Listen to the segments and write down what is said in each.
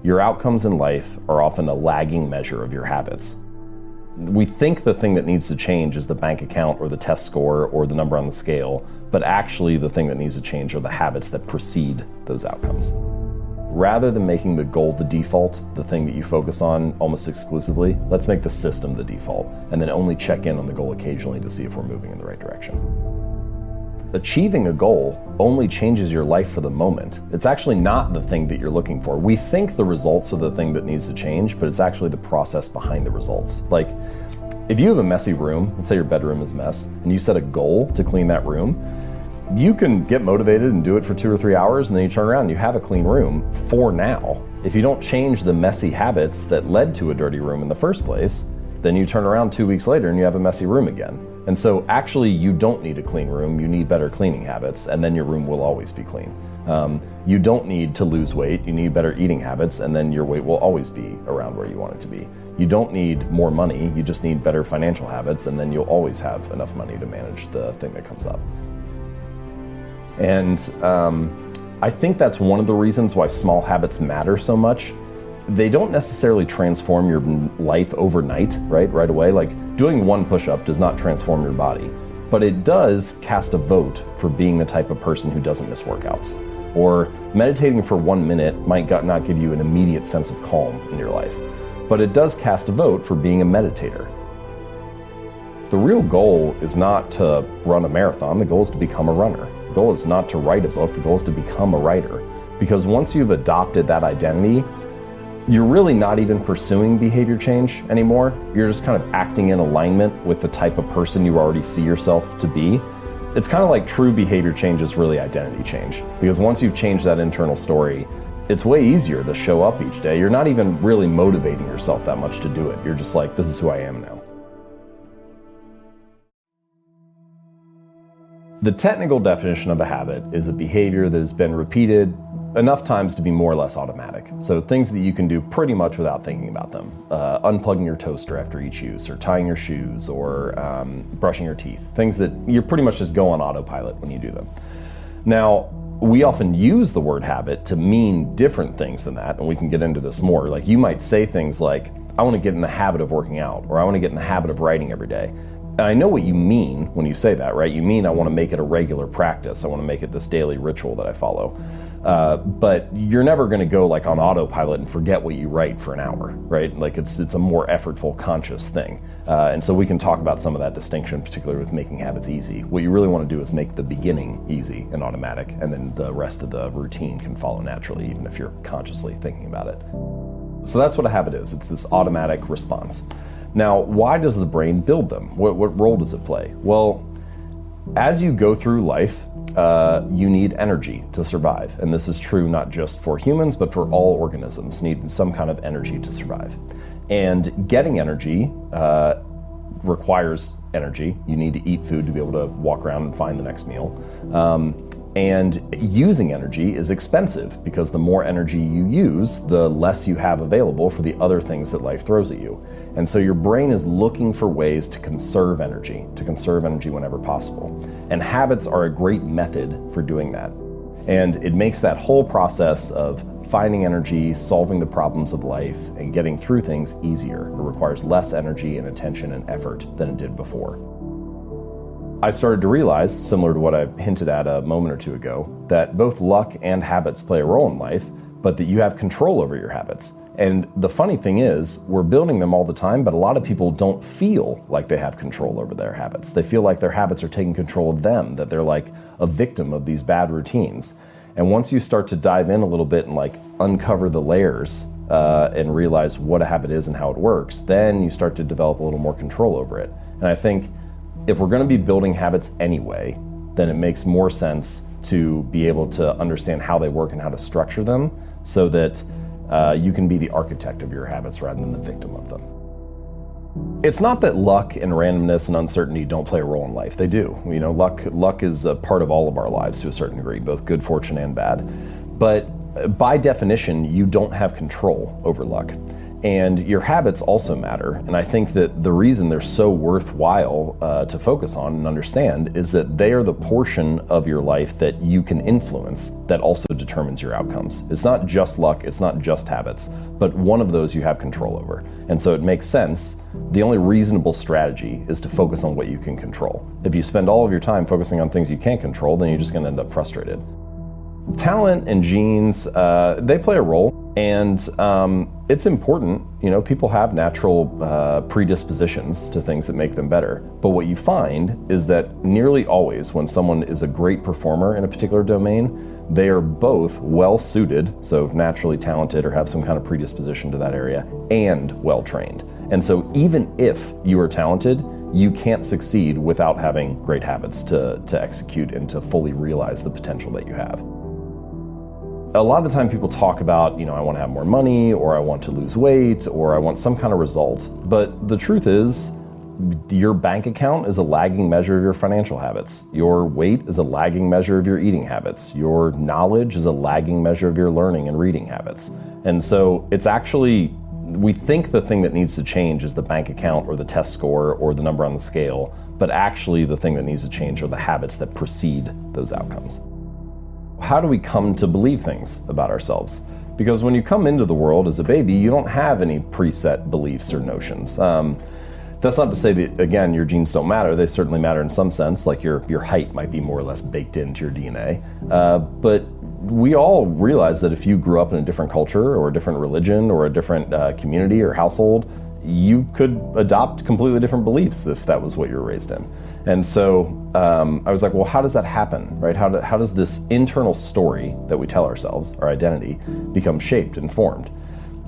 Your outcomes in life are often a lagging measure of your habits. We think the thing that needs to change is the bank account or the test score or the number on the scale, but actually the thing that needs to change are the habits that precede those outcomes. Rather than making the goal the default, the thing that you focus on almost exclusively, let's make the system the default, and then only check in on the goal occasionally to see if we're moving in the right direction. Achieving a goal only changes your life for the moment. It's actually not the thing that you're looking for. We think the results are the thing that needs to change, but it's actually the process behind the results. Like, if you have a messy room, let's say your bedroom is a mess, and you set a goal to clean that room, you can get motivated and do it for 2 or 3 hours, and then you turn around and you have a clean room for now. If you don't change the messy habits that led to a dirty room in the first place, then you turn around 2 weeks later and you have a messy room again. And so actually you don't need a clean room, you need better cleaning habits, and then your room will always be clean. You don't need to lose weight, you need better eating habits, and then your weight will always be around where you want it to be. You don't need more money, you just need better financial habits, and then you'll always have enough money to manage the thing that comes up. And I think that's one of the reasons why small habits matter so much. They don't necessarily transform your life overnight, right away. Like, doing one push-up does not transform your body, but it does cast a vote for being the type of person who doesn't miss workouts. Or meditating for 1 minute might not give you an immediate sense of calm in your life, but it does cast a vote for being a meditator. The real goal is not to run a marathon, the goal is to become a runner. The goal is not to write a book, the goal is to become a writer. Because once you've adopted that identity, you're really not even pursuing behavior change anymore. You're just kind of acting in alignment with the type of person you already see yourself to be. It's kind of like true behavior change is really identity change. Because once you've changed that internal story, it's way easier to show up each day. You're not even really motivating yourself that much to do it. You're just like, this is who I am now. The technical definition of a habit is a behavior that has been repeated enough times to be more or less automatic. So things that you can do pretty much without thinking about them. Unplugging your toaster after each use, or tying your shoes, or brushing your teeth. Things that you pretty much just go on autopilot when you do them. Now, we often use the word habit to mean different things than that, and we can get into this more. Like, you might say things like, I want to get in the habit of working out, or I want to get in the habit of writing every day. And I know what you mean when you say that, right? You mean I want to make it a regular practice. I want to make it this daily ritual that I follow. But you're never going to go like on autopilot and forget what you write for an hour, right? Like, it's a more effortful, conscious thing. And so we can talk about some of that distinction, particularly with making habits easy. What you really want to do is make the beginning easy and automatic, and then the rest of the routine can follow naturally, even if you're consciously thinking about it. So that's what a habit is. It's this automatic response. Now, why does the brain build them? What role does it play? Well, as you go through life, you need energy to survive. And this is true not just for humans, but for all organisms need some kind of energy to survive. And getting energy requires energy. You need to eat food to be able to walk around and find the next meal. And using energy is expensive, because the more energy you use, the less you have available for the other things that life throws at you. And so your brain is looking for ways to conserve energy whenever possible. And habits are a great method for doing that. And it makes that whole process of finding energy, solving the problems of life, and getting through things easier. It requires less energy and attention and effort than it did before. I started to realize, similar to what I hinted at a moment or two ago, that both luck and habits play a role in life, but that you have control over your habits. And the funny thing is, we're building them all the time, but a lot of people don't feel like they have control over their habits. They feel like their habits are taking control of them, that they're like a victim of these bad routines. And once you start to dive in a little bit and like uncover the layers and realize what a habit is and how it works, then you start to develop a little more control over it. And I think if we're going to be building habits anyway, then it makes more sense to be able to understand how they work and how to structure them so that you can be the architect of your habits rather than the victim of them. It's not that luck and randomness and uncertainty don't play a role in life. They do. You know, luck is a part of all of our lives to a certain degree, both good fortune and bad. But by definition, you don't have control over luck. And your habits also matter. And I think that the reason they're so worthwhile to focus on and understand is that they are the portion of your life that you can influence that also determines your outcomes. It's not just luck, it's not just habits, but one of those you have control over. And so it makes sense. The only reasonable strategy is to focus on what you can control. If you spend all of your time focusing on things you can't control, then you're just going to end up frustrated. Talent and genes, they play a role. And it's important, people have natural predispositions to things that make them better. But what you find is that nearly always when someone is a great performer in a particular domain, they are both well suited, so naturally talented or have some kind of predisposition to that area, and well trained. And so even if you are talented, you can't succeed without having great habits to execute and to fully realize the potential that you have. A lot of the time people talk about, I want to have more money, or I want to lose weight, or I want some kind of result. But the truth is, your bank account is a lagging measure of your financial habits. Your weight is a lagging measure of your eating habits. Your knowledge is a lagging measure of your learning and reading habits. And so it's actually, we think the thing that needs to change is the bank account or the test score or the number on the scale, but actually the thing that needs to change are the habits that precede those outcomes. How do we come to believe things about ourselves? Because when you come into the world as a baby, you don't have any preset beliefs or notions. That's not to say that, again, your genes don't matter. They certainly matter in some sense, like your height might be more or less baked into your DNA. But we all realize that if you grew up in a different culture or a different religion or a different community or household, you could adopt completely different beliefs if that was what you were raised in. And so I was like, well, how does that happen, right? How does this internal story that we tell ourselves, our identity, become shaped and formed?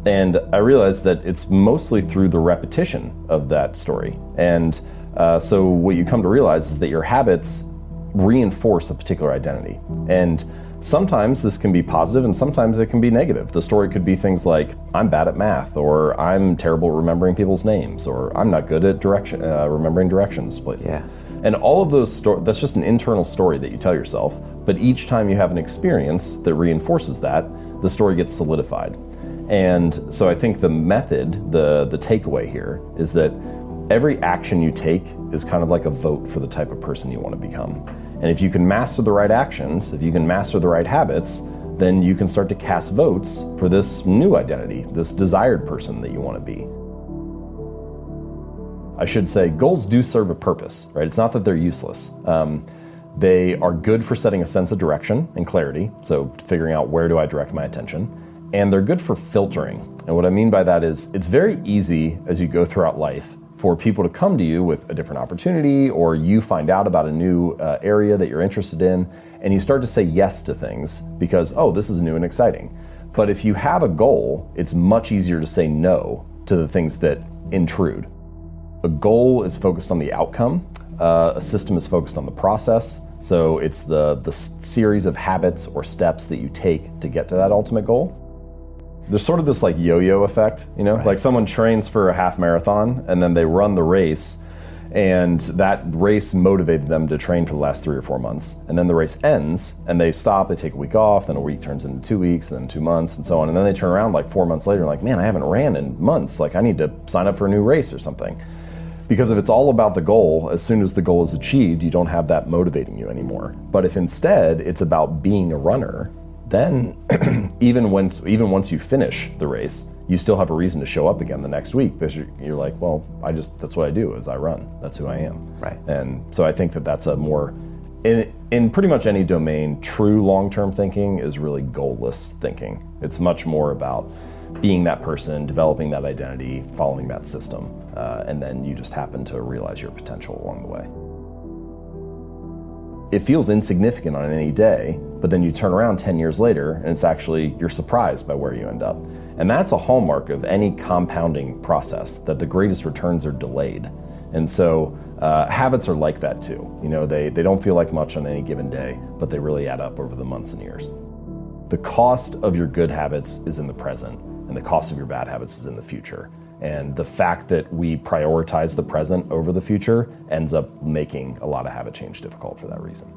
And I realized that it's mostly through the repetition of that story. And so what you come to realize is that your habits reinforce a particular identity. And sometimes this can be positive and sometimes it can be negative. The story could be things like, I'm bad at math, or I'm terrible at remembering people's names, or I'm not good at remembering directions to places. Yeah. And all of those that's just an internal story that you tell yourself. But each time you have an experience that reinforces that, the story gets solidified. And so I think the method, the takeaway here is that every action you take is kind of like a vote for the type of person you want to become. And if you can master the right actions, if you can master the right habits, then you can start to cast votes for this new identity, this desired person that you want to be. I should say goals do serve a purpose, right? It's not that they're useless. They are good for setting a sense of direction and clarity, so figuring out where do I direct my attention. And they're good for filtering. And what I mean by that is it's very easy as you go throughout life for people to come to you with a different opportunity, or you find out about a new area that you're interested in, and you start to say yes to things because, oh, this is new and exciting. But if you have a goal, it's much easier to say no to the things that intrude. A goal is focused on the outcome. A system is focused on the process. So it's the series of habits or steps that you take to get to that ultimate goal. There's sort of this like yo-yo effect, right. Like someone trains for a half marathon and then they run the race, and that race motivated them to train for the last 3 or 4 months. And then the race ends and they stop, they take a week off, then a week turns into 2 weeks, and then 2 months and so on. And then they turn around like 4 months later and like, man, I haven't ran in months. Like I need to sign up for a new race or something. Because if it's all about the goal, as soon as the goal is achieved, you don't have that motivating you anymore. But if instead it's about being a runner, then even once you finish the race, you still have a reason to show up again the next week, because you're like, well, that's what I do is I run. That's who I am. Right. And so I think that's a more, in pretty much any domain, true long-term thinking is really goalless thinking. It's much more about being that person, developing that identity, following that system, and then you just happen to realize your potential along the way. It feels insignificant on any day, but then you turn around 10 years later and it's actually, you're surprised by where you end up. And that's a hallmark of any compounding process, that the greatest returns are delayed. And so habits are like that too. They don't feel like much on any given day, but they really add up over the months and years. The cost of your good habits is in the present, and the cost of your bad habits is in the future. And the fact that we prioritize the present over the future ends up making a lot of habit change difficult for that reason.